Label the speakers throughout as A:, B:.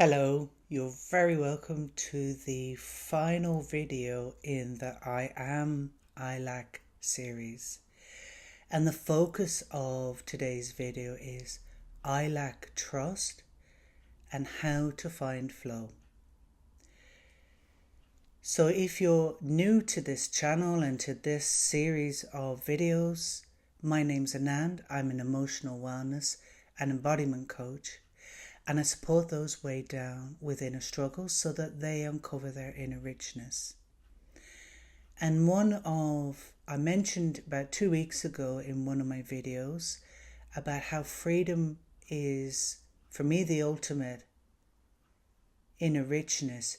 A: Hello, you're very welcome to the final video in the I Lack series. And the focus of today's video is I lack trust and how to find flow. So if you're new to this channel and to this series of videos, my name's Anand. I'm an emotional wellness and embodiment coach. And I support those way down with inner struggles so that they uncover their inner richness. And I mentioned about 2 weeks ago in one of my videos about how freedom is, for me, the ultimate inner richness,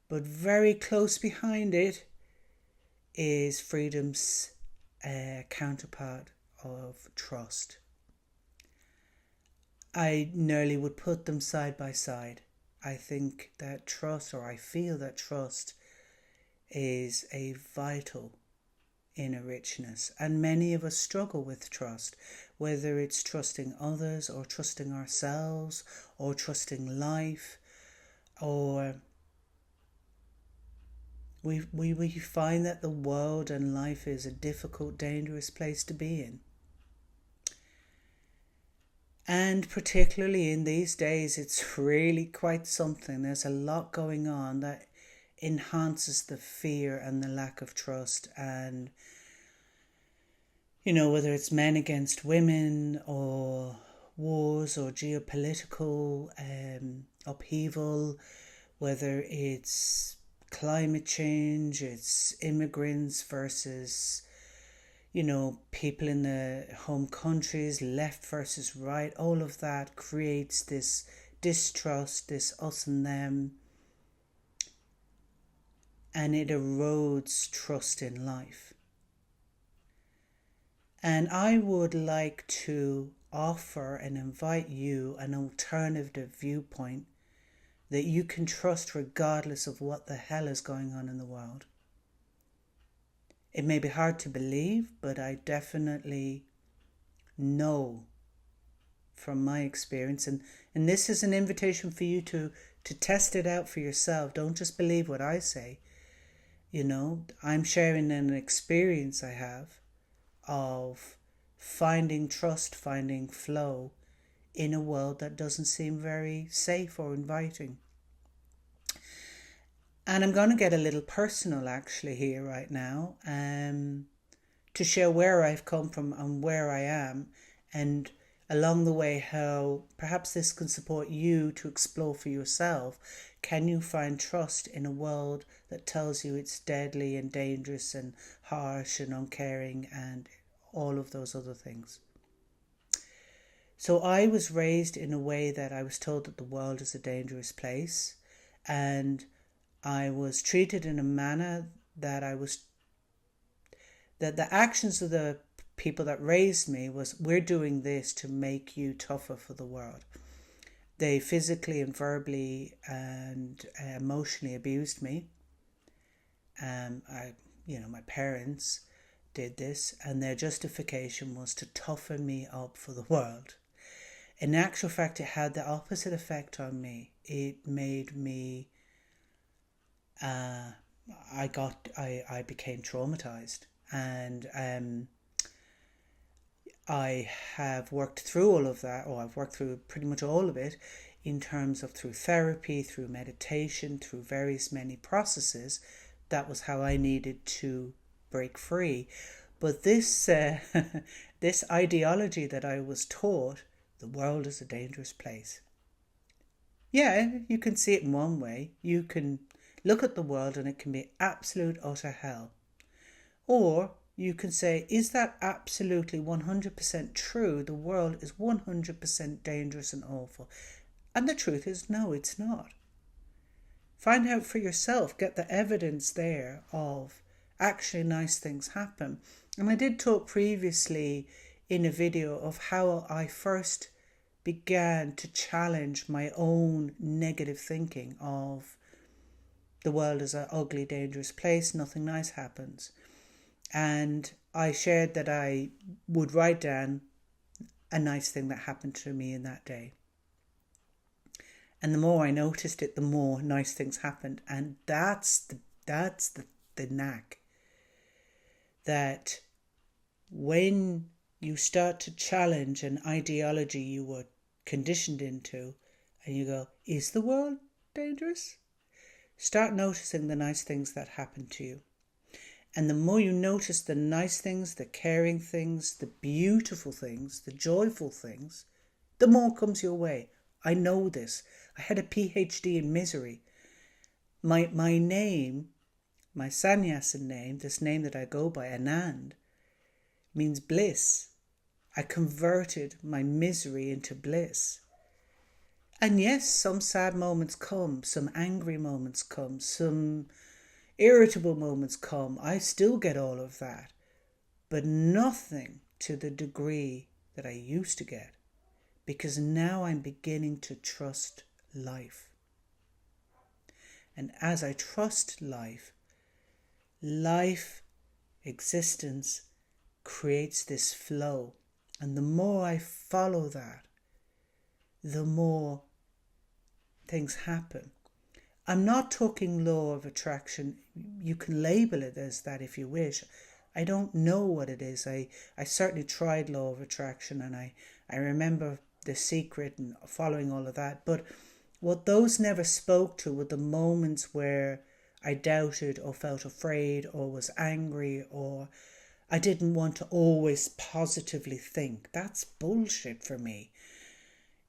A: but very close behind it is freedom's counterpart of trust. I nearly would put them side by side. I think that trust, or I feel that trust, is a vital inner richness. And many of us struggle with trust, whether it's trusting others or trusting ourselves or trusting life, or we find that the world and life is a difficult, dangerous place to be in. And particularly in these days, it's really quite something. There's a lot going on that enhances the fear and the lack of trust. And, whether it's men against women or wars or geopolitical upheaval, whether it's climate change, it's immigrants versus people in the home countries, left versus right, all of that creates this distrust, this us and them, and it erodes trust in life. And I would like to offer and invite you an alternative viewpoint that you can trust regardless of what the hell is going on in the world. It may be hard to believe, but I definitely know from my experience, and this is an invitation for you to test it out for yourself. Don't just believe what I say. I'm sharing an experience I have of finding trust, finding flow in a world that doesn't seem very safe or inviting. And I'm going to get a little personal actually here right now to share where I've come from and where I am, and along the way how perhaps this can support you to explore for yourself. Can you find trust in a world that tells you it's deadly and dangerous and harsh and uncaring and all of those other things? So I was raised in a way that I was told that the world is a dangerous place, and I was treated in a manner that the actions of the people that raised me was, we're doing this to make you tougher for the world. They physically and verbally and emotionally abused me. My parents did this, and their justification was to toughen me up for the world. In actual fact, it had the opposite effect on me. It made me I became traumatized, and I have worked through all of that, or I've worked through pretty much all of it in terms of through therapy, through meditation, through various many processes. That was how I needed to break free. But this this ideology that I was taught, the world is a dangerous place. Yeah, you can see it in one way. You can look at the world and it can be absolute utter hell. Or you can say, is that absolutely 100% true? The world is 100% dangerous and awful. And the truth is, no, it's not. Find out for yourself, get the evidence there of actually nice things happen. And I did talk previously in a video of how I first began to challenge my own negative thinking of the world is an ugly, dangerous place, nothing nice happens. And I shared that I would write down a nice thing that happened to me in that day. And the more I noticed it, the more nice things happened. And that's the knack. That when you start to challenge an ideology you were conditioned into, and you go, is the world dangerous? Start noticing the nice things that happen to you. And the more you notice the nice things, the caring things, the beautiful things, the joyful things, the more comes your way. I know this. I had a PhD in misery. My name, my sannyasin name, this name that I go by, Anand, means bliss. I converted my misery into bliss. And yes, some sad moments come, some angry moments come, some irritable moments come. I still get all of that, but nothing to the degree that I used to get, because now I'm beginning to trust life. And as I trust life, existence creates this flow. And the more I follow that, the more things happen. I'm not talking law of attraction. You can label it as that if you wish. I don't know what it is. I certainly tried law of attraction, and I remember The Secret and following all of that. But what those never spoke to were the moments where I doubted or felt afraid or was angry, or I didn't want to always positively think. That's bullshit for me.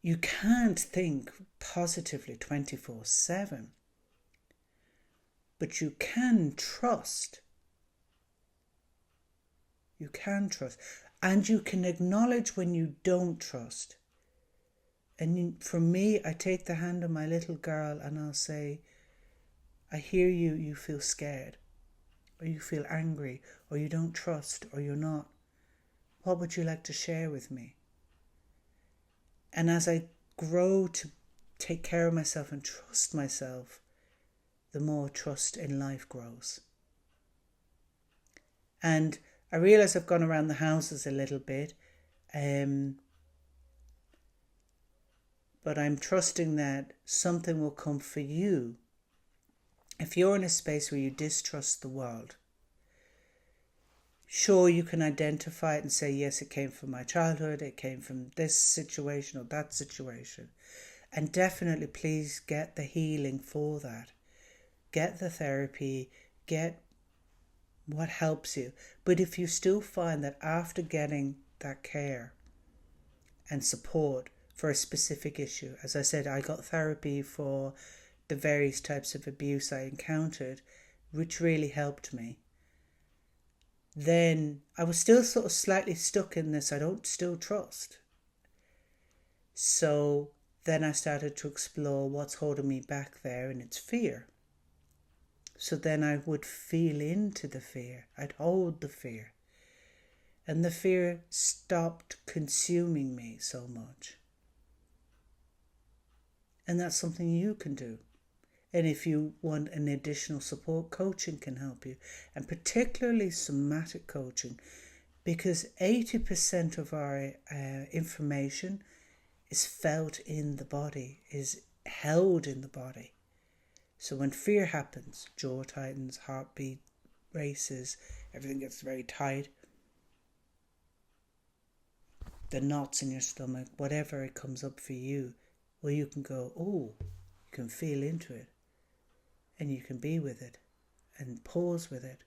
A: You can't think positively 24/7. But you can trust. You can trust. And you can acknowledge when you don't trust. And for me, I take the hand of my little girl and I'll say, I hear you, you feel scared, or you feel angry, or you don't trust, or you're not. What would you like to share with me? And as I grow to take care of myself and trust myself, the more trust in life grows. And I realise I've gone around the houses a little bit, but I'm trusting that something will come for you. If you're in a space where you distrust the world, sure, you can identify it and say, yes, it came from my childhood, it came from this situation or that situation. And definitely please get the healing for that. Get the therapy, get what helps you. But if you still find that after getting that care and support for a specific issue, as I said, I got therapy for the various types of abuse I encountered, which really helped me. Then I was still sort of slightly stuck in this, I don't still trust. So then I started to explore what's holding me back there, and it's fear. So then I would feel into the fear. I'd hold the fear. And the fear stopped consuming me so much. And that's something you can do. And if you want an additional support, coaching can help you. And particularly somatic coaching, because 80% of our information is felt in the body, is held in the body. So when fear happens, jaw tightens, heartbeat races, everything gets very tight. The knots in your stomach, whatever it comes up for you, well, you can go, oh, you can feel into it. And you can be with it and pause with it.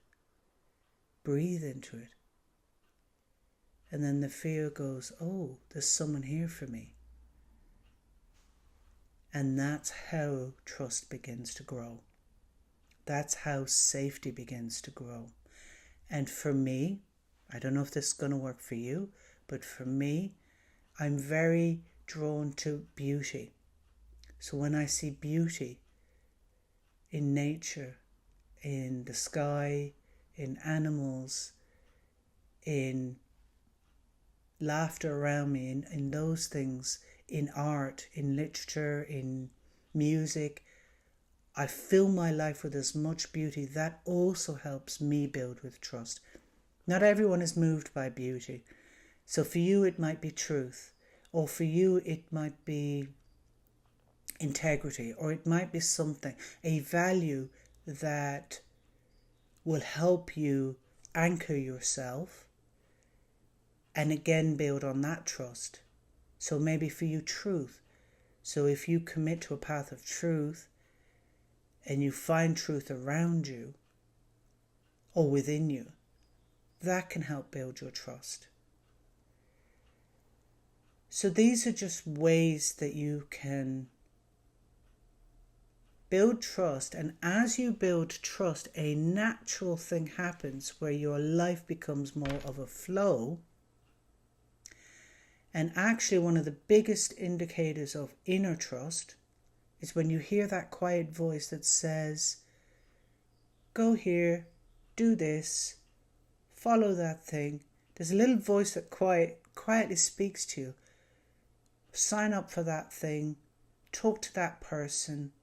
A: Breathe into it. And then the fear goes, oh, there's someone here for me. And that's how trust begins to grow. That's how safety begins to grow. And for me, I don't know if this is going to work for you, but for me, I'm very drawn to beauty. So when I see beauty in nature, in the sky, in animals, in laughter around me, in those things, in art, in literature, in music, I fill my life with as much beauty. That also helps me build with trust. Not everyone is moved by beauty. So for you it might be truth, or for you it might be integrity, or it might be something, a value that will help you anchor yourself and again build on that trust. So maybe for you, truth. So if you commit to a path of truth and you find truth around you or within you, that can help build your trust. So these are just ways that you can build trust. And as you build trust, a natural thing happens where your life becomes more of a flow. And actually, one of the biggest indicators of inner trust is when you hear that quiet voice that says, go here, do this, follow that thing. There's a little voice that quietly speaks to you. Sign up for that thing, talk to that person,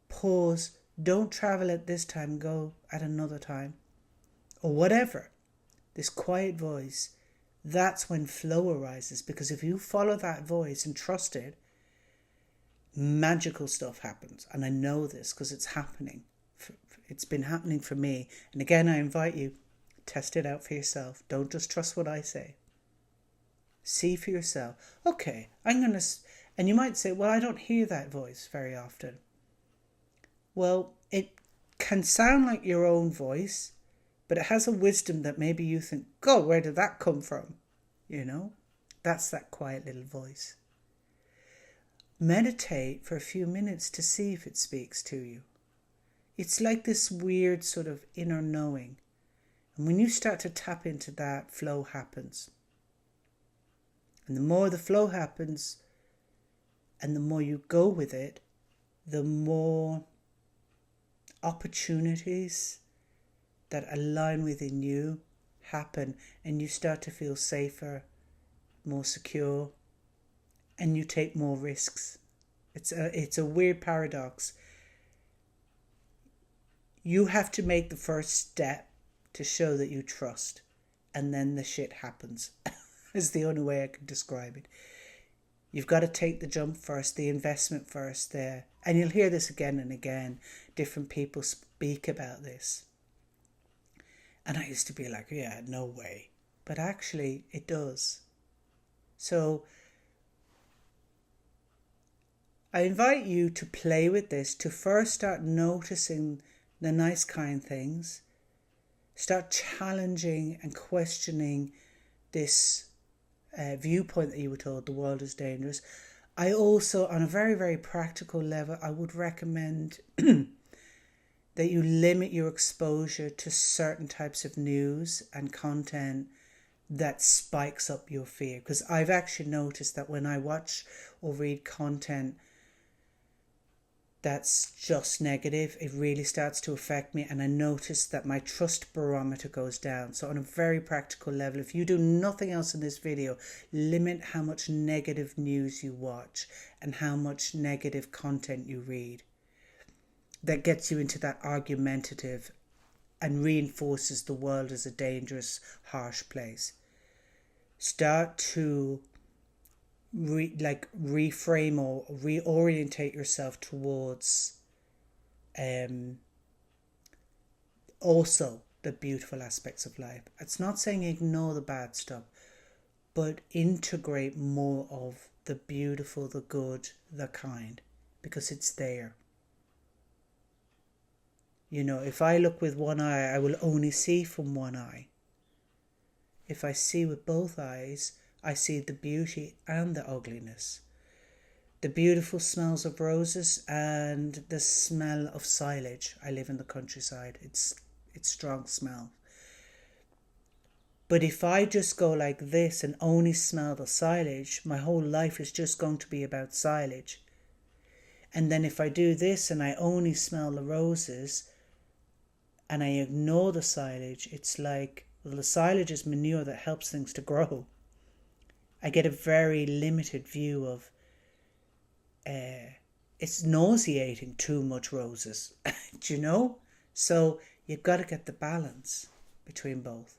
A: pause, don't travel at this time, go at another time, or whatever. This quiet voice, that's when flow arises, because if you follow that voice and trust it, magical stuff happens. And I know this because it's happening. It's been happening for me. And again, I invite you, test it out for yourself. Don't just trust what I say. See for yourself. Okay, and you might say, well, I don't hear that voice very often. Well, it can sound like your own voice, but it has a wisdom that maybe you think, God, where did that come from? That's that quiet little voice. Meditate for a few minutes to see if it speaks to you. It's like this weird sort of inner knowing. And when you start to tap into that, flow happens. And the more the flow happens and the more you go with it, the more opportunities that align within you happen, and you start to feel safer, more secure, and you take more risks. It's a weird paradox. You have to make the first step to show that you trust, and then the shit happens. Is the only way I can describe it. You've got to take the jump first, the investment first there. And you'll hear this again and again. Different people speak about this. And I used to be like, yeah, no way. But actually, it does. So I invite you to play with this, to first start noticing the nice, kind things. Start challenging and questioning this viewpoint that you were told the world is dangerous. I also, on a very, very practical level, I would recommend that you limit your exposure to certain types of news and content that spikes up your fear. Because I've actually noticed that when I watch or read content that's just negative, it really starts to affect me, and I notice that my trust barometer goes down. So on a very practical level, if you do nothing else in this video, limit how much negative news you watch and how much negative content you read. That gets you into that argumentative and reinforces the world as a dangerous, harsh place. Start to reframe or reorientate yourself towards also the beautiful aspects of life. It's not saying ignore the bad stuff, but integrate more of the beautiful, the good, the kind, because it's there. If I look with one eye, I will only see from one eye. If I see with both eyes, I see the beauty and the ugliness. The beautiful smells of roses and the smell of silage. I live in the countryside. It's strong smell. But if I just go like this and only smell the silage, my whole life is just going to be about silage. And then if I do this and I only smell the roses and I ignore the silage, it's like, well, the silage is manure that helps things to grow. I get a very limited view of, it's nauseating, too much roses, do you know? So you've got to get the balance between both.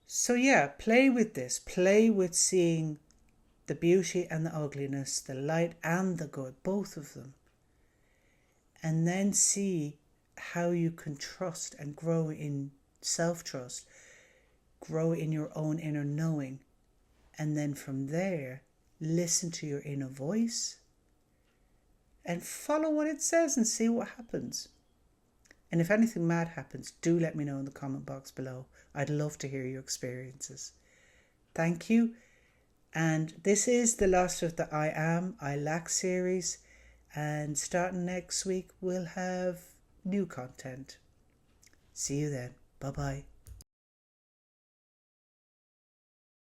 A: So yeah, play with this. Play with seeing the beauty and the ugliness, the light and the good, both of them. And then see how you can trust and grow in self-trust, grow in your own inner knowing. And then from there, listen to your inner voice and follow what it says and see what happens. And if anything mad happens, do let me know in the comment box below. I'd love to hear your experiences. Thank you. And this is the last of the I Lack series. And starting next week, we'll have new content. See you then. Bye-bye.